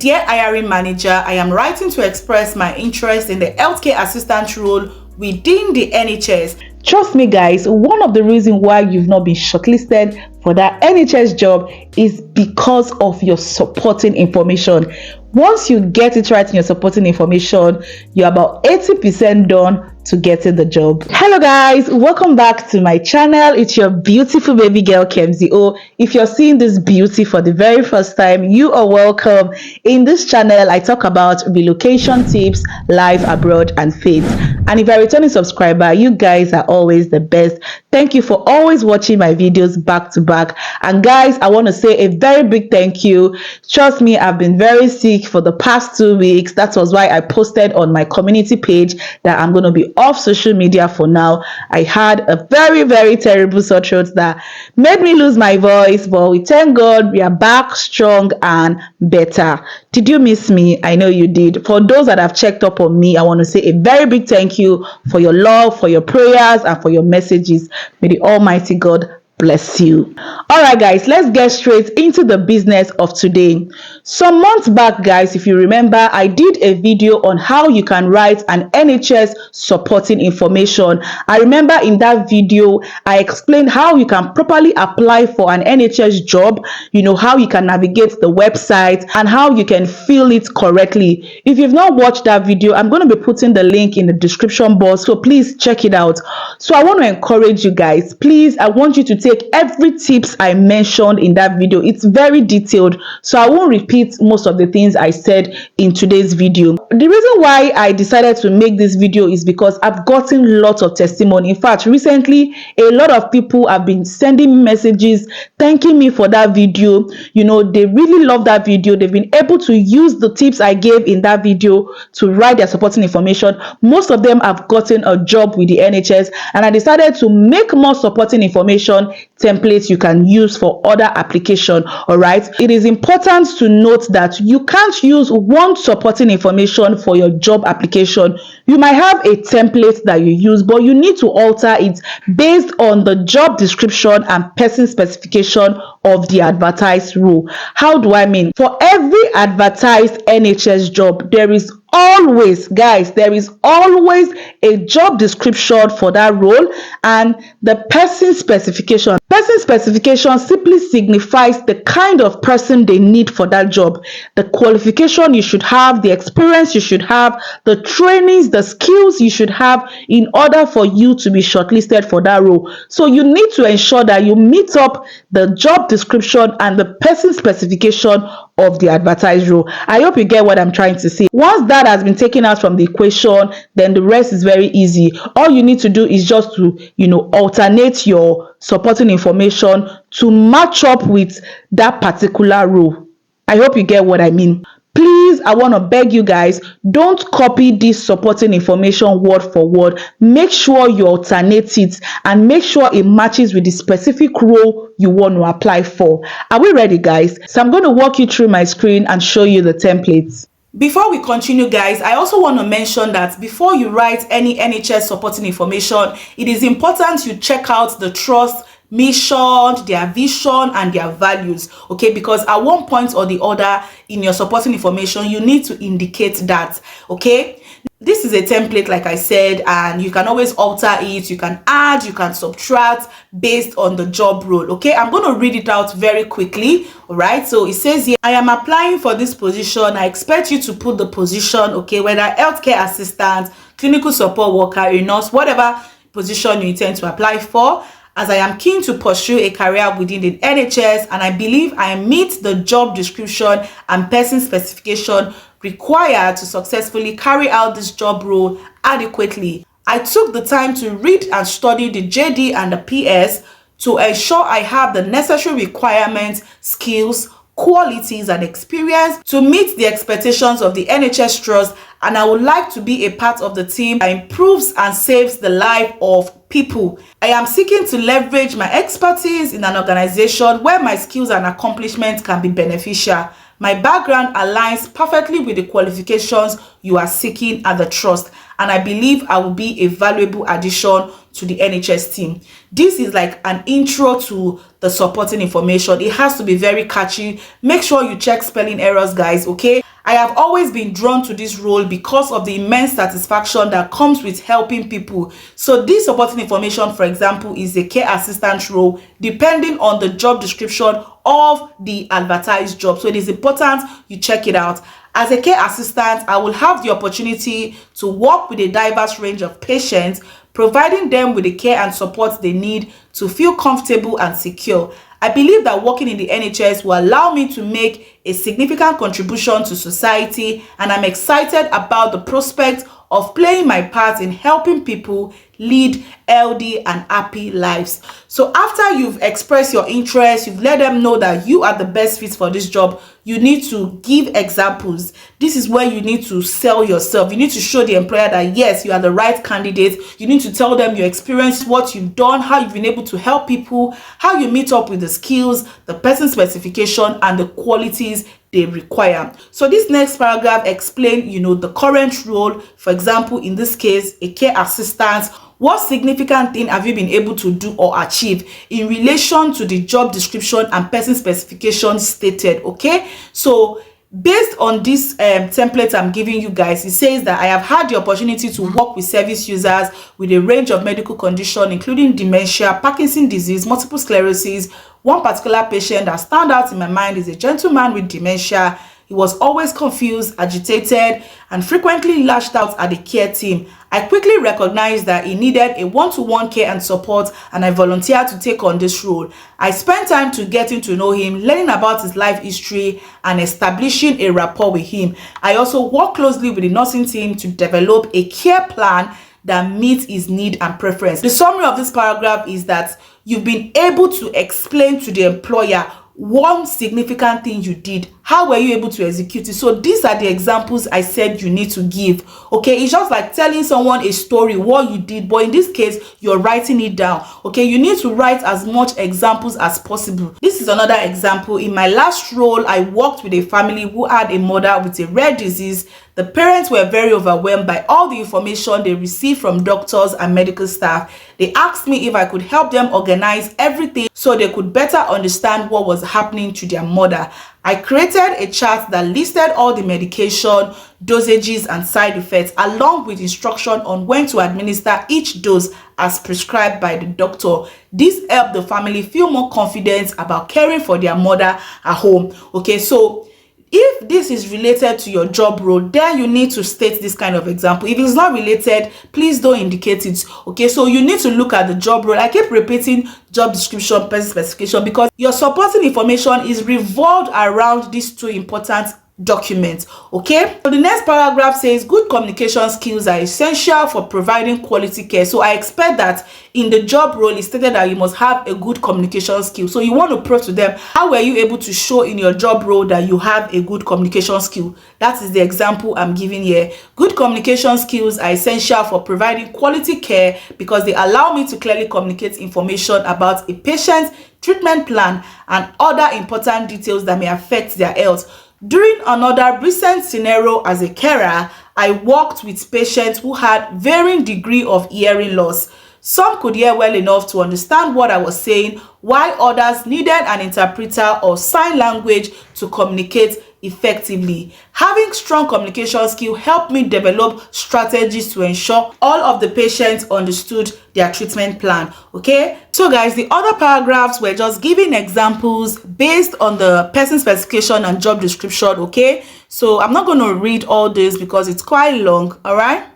Dear hiring manager, I am writing to express my interest in the healthcare assistant role within the NHS. Trust me guys, one of the reasons why you've not been shortlisted for that NHS job is because of your supporting information. Once you get it right in your supporting information, you're about 80% done to getting the job. Hello guys, welcome back to my channel. It's your beautiful baby girl Khemzy. Oh, if you're seeing this beauty for the very first time, you are welcome. In this channel, I talk about relocation tips, life abroad, and faith. And if you're a returning subscriber, you guys are always the best. Thank you for always watching my videos back to back. And guys, I want to say a very big thank you. Trust me, I've been very sick for the past 2 weeks. That was why I posted on my community page that I'm going to be off social media for now. I had a very terrible sore throat that made me lose my voice, but we thank God we are back strong and better. Did you miss me? I know you did. For those that have checked up on me, I want to say a very big thank you for your love, for your prayers, and for your messages. May the Almighty God bless you. All right guys, let's get straight into the business of today. Some months back guys, if you remember, I did a video on how you can write an NHS supporting information. I remember in that video I explained how you can properly apply for an NHS job, you know, how you can navigate the website and how you can fill it correctly. If you've not watched that video, I'm going to be putting the link in the description box, so please check it out. So I want to encourage you guys, please, I want you to take every tips I mentioned in that video. It's very detailed, so I won't repeat most of the things I said in today's video. The reason why I decided to make this video is because I've gotten lots of testimony. In fact, recently a lot of people have been sending me messages thanking me for that video. You know, they really love that video. They've been able to use the tips I gave in that video to write their supporting information. Most of them have gotten a job with the NHS, and I decided to make more supporting information templates you can use for other application. All right, it is important to note that you can't use one supporting information for your job application. You might have a template that you use, but you need to alter it based on the job description and person specification of the advertised role. How do I mean? For every advertised NHS job, there is always, guys, there is always a job description for that role and the person specification. Person specification simply signifies the kind of person they need for that job, the qualification you should have, the experience you should have, the trainings, the skills you should have in order for you to be shortlisted for that role. So you need to ensure that you meet up the job description and the person specification of the advertised role. I hope you get what I'm trying to say. Once that has been taken out from the equation, then the rest is very easy. All you need to do is just to, you know, alternate your supporting information to match up with that particular role. I hope you get what I mean. Please, I want to beg you guys, don't copy this supporting information word for word. Make sure you alternate it and make sure it matches with the specific role you want to apply for. Are we ready, guys? So I'm going to walk you through my screen and show you the templates. Before we continue, guys, I also want to mention that before you write any NHS supporting information, it is important you check out the trust, mission, their vision, and their values. Okay, because at one point or the other in your supporting information, you need to indicate that. Okay, this is a template, like I said, and you can always alter it. You can add, you can subtract based on the job role. Okay, I'm going to read it out very quickly. All right, so it says here, I am applying for this position. I expect you to put the position, okay, whether healthcare assistant, clinical support worker, a nurse, whatever position you intend to apply for, as I am keen to pursue a career within the NHS and I believe I meet the job description and person specification required to successfully carry out this job role adequately. I took the time to read and study the JD and the PS to ensure I have the necessary requirements, skills, qualities, and experience to meet the expectations of the NHS Trust, and I would like to be a part of the team that improves and saves the life of people. I am seeking to leverage my expertise in an organization where my skills and accomplishments can be beneficial. My background aligns perfectly with the qualifications you are seeking at the trust, and I believe I will be a valuable addition to the NHS team. This is like an intro to the supporting information. It has to be very catchy. Make sure you check spelling errors, guys, okay? I have always been drawn to this role because of the immense satisfaction that comes with helping people. So this supporting information, for example, is a care assistant role depending on the job description of the advertised job. So it is important you check it out. As a care assistant, I will have the opportunity to work with a diverse range of patients, providing them with the care and support they need to feel comfortable and secure. I believe that working in the NHS will allow me to make a significant contribution to society, and I'm excited about the prospect of playing my part in helping people lead healthy and happy lives. So after you've expressed your interest, you've let them know that you are the best fit for this job, you need to give examples. This is where you need to sell yourself. You need to show the employer that yes, you are the right candidate. You need to tell them your experience, what you've done, how you've been able to help people, how you meet up with the skills, the person specification, and the qualities they require. So this next paragraph explain, the current role. For example, in this case, a care assistant. What significant thing have you been able to do or achieve in relation to the job description and person specification stated? Okay, so based on this template I'm giving you guys, it says that I have had the opportunity to work with service users with a range of medical conditions, including dementia, Parkinson's disease, multiple sclerosis. One particular patient that stand out in my mind is a gentleman with dementia. He was always confused, agitated, and frequently lashed out at the care team. I quickly recognized that he needed a one-to-one care and support, and I volunteered to take on this role. I spent time to getting to know him, learning about his life history, and establishing a rapport with him. I also worked closely with the nursing team to develop a care plan that meets his need and preference. The summary of this paragraph is that you've been able to explain to the employer one significant thing you did. How were you able to execute it? So these are the examples I said you need to give. Okay, it's just like telling someone a story, what you did, but in this case, you're writing it down. Okay, you need to write as much examples as possible. This is another example. In my last role, I worked with a family who had a mother with a rare disease. The parents were very overwhelmed by all the information they received from doctors and medical staff. They asked me if I could help them organize everything so they could better understand what was happening to their mother. I created a chart that listed all the medication, dosages, and side effects, along with instruction on when to administer each dose as prescribed by the doctor. This helped the family feel more confident about caring for their mother at home. Okay, so if this is related to your job role, then you need to state this kind of example. If it's not related, please don't indicate it. Okay, so you need to look at the job role. I keep repeating job description, person specification, because your supporting information is revolved around these two important documents. Okay, so the next paragraph says good communication skills are essential for providing quality care. So I expect that in the job role it's stated that you must have a good communication skill. So you want to prove to them, how were you able to show in your job role that you have a good communication skill? That is the example I'm giving here. Good communication skills are essential for providing quality care because they allow me to clearly communicate information about a patient's treatment plan and other important details that may affect their health. During another recent scenario as a carer, I worked with patients who had varying degree of hearing loss. Some could hear well enough to understand what I was saying, while others needed an interpreter or sign language to communicate effectively. Having strong communication skill helped me develop strategies to ensure all of the patients understood their treatment plan. Okay, so guys, the other paragraphs were just giving examples based on the person specification and job description. Okay, so I'm not going to read all this because it's quite long. All right.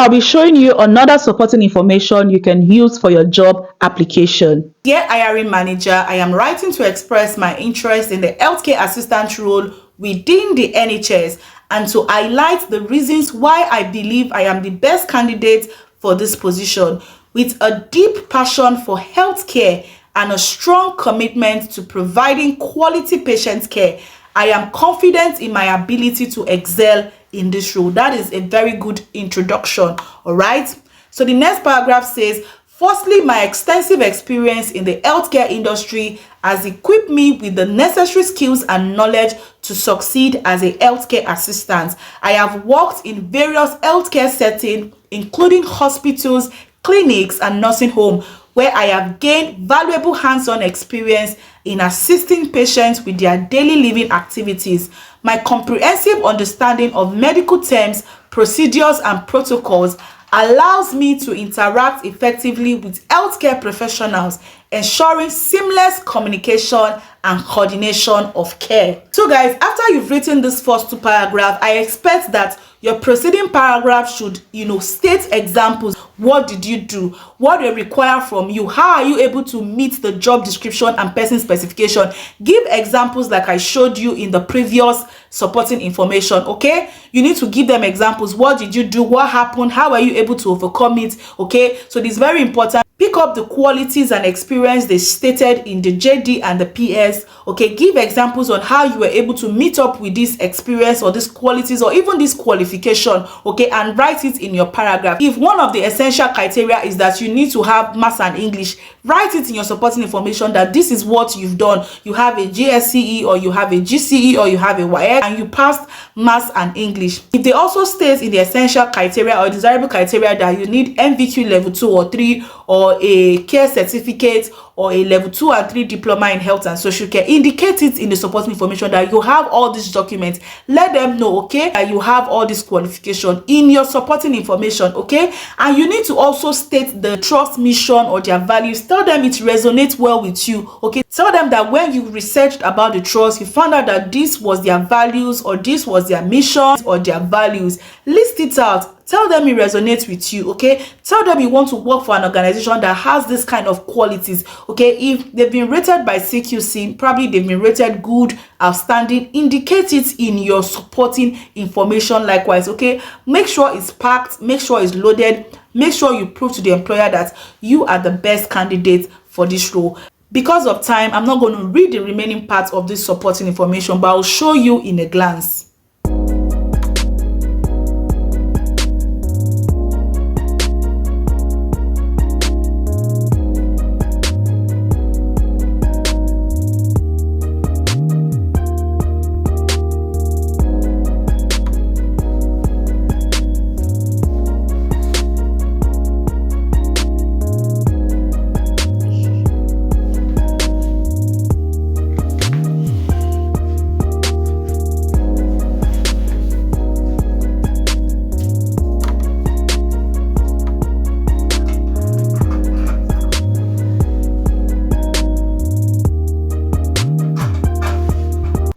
I'll be showing you another supporting information you can use for your job application. Dear hiring manager, I am writing to express my interest in the healthcare assistant role within the NHS and to highlight the reasons why I believe I am the best candidate for this position. With a deep passion for healthcare and a strong commitment to providing quality patient care, I am confident in my ability to excel in this role. That is a very good introduction. All right. So the next paragraph says, firstly, my extensive experience in the healthcare industry has equipped me with the necessary skills and knowledge to succeed as a healthcare assistant. I have worked in various healthcare settings, including hospitals, clinics, and nursing homes, where I have gained valuable hands-on experience in assisting patients with their daily living activities. My comprehensive understanding of medical terms, procedures, and protocols allows me to interact effectively with healthcare professionals, ensuring seamless communication and coordination of care. So guys, after you've written this first two paragraphs, I expect that your preceding paragraph should, state examples. What did you do? What they require from you? How are you able to meet the job description and person specification? Give examples like I showed you in the previous supporting information, okay? You need to give them examples. What did you do? What happened? How are you able to overcome it? Okay, so this is very important. Pick up the qualities and experience they stated in the JD and the PS. Okay, give examples on how you were able to meet up with this experience or these qualities or even this qualification, okay, and write it in your paragraph. If one of the essential criteria is that you need to have maths and English, write it in your supporting information that this is what you've done. You have a GSCE or you have a GCE or you have a YX and you passed maths and English. If they also state in the essential criteria or desirable criteria that you need NVQ level 2 or 3 or a care certificate or a level 2 and 3 diploma in health and social care, indicate it in the supporting information that you have all these documents. Let them know, okay, that you have all this qualification in your supporting information, okay? And you need to also state the trust mission or their values. Tell them it resonates well with you, okay? Tell them that when you researched about the trust, you found out that this was their values or this was their mission or their values. List it out. Tell them it resonates with you, okay? Tell them you want to work for an organization that has this kind of qualities, okay? If they've been rated by CQC, probably they've been rated good, outstanding. Indicate it in your supporting information likewise, okay? Make sure it's packed, make sure it's loaded, make sure you prove to the employer that you are the best candidate for this role. Because of time, I'm not going to read the remaining parts of this supporting information, but I'll show you in a glance.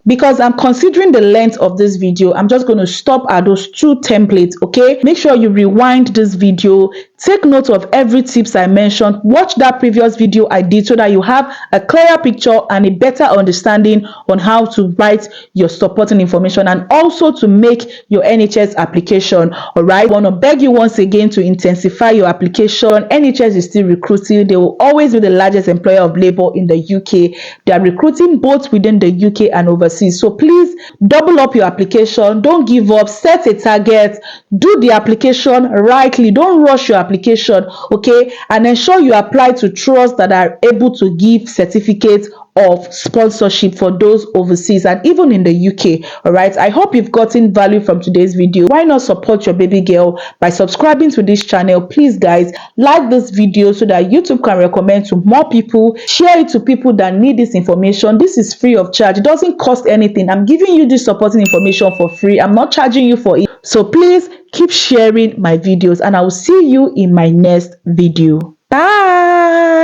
Because I'm considering the length of this video, I'm just going to stop at those two templates, okay? Make sure you rewind this video, take note of every tips I mentioned, watch that previous video I did so that you have a clearer picture and a better understanding on how to write your supporting information and also to make your NHS application, all right? I want to beg you once again to intensify your application. NHS is still recruiting. They will always be the largest employer of labor in the UK. They are recruiting both within the UK and overseas. So please double up your application. Don't give up. Set a target. Do the application rightly. Don't rush your application, okay? And ensure you apply to trusts that are able to give certificates of sponsorship for those overseas and even in the UK. All right, I hope you've gotten value from today's video. Why not support your baby girl by subscribing to this channel? Please guys, like this video so that YouTube can recommend to more people. Share it to people that need this information. This is free of charge. It doesn't cost anything. I'm giving you this supporting information for free. I'm not charging you for it. So please keep sharing my videos and I will see you in my next video. Bye.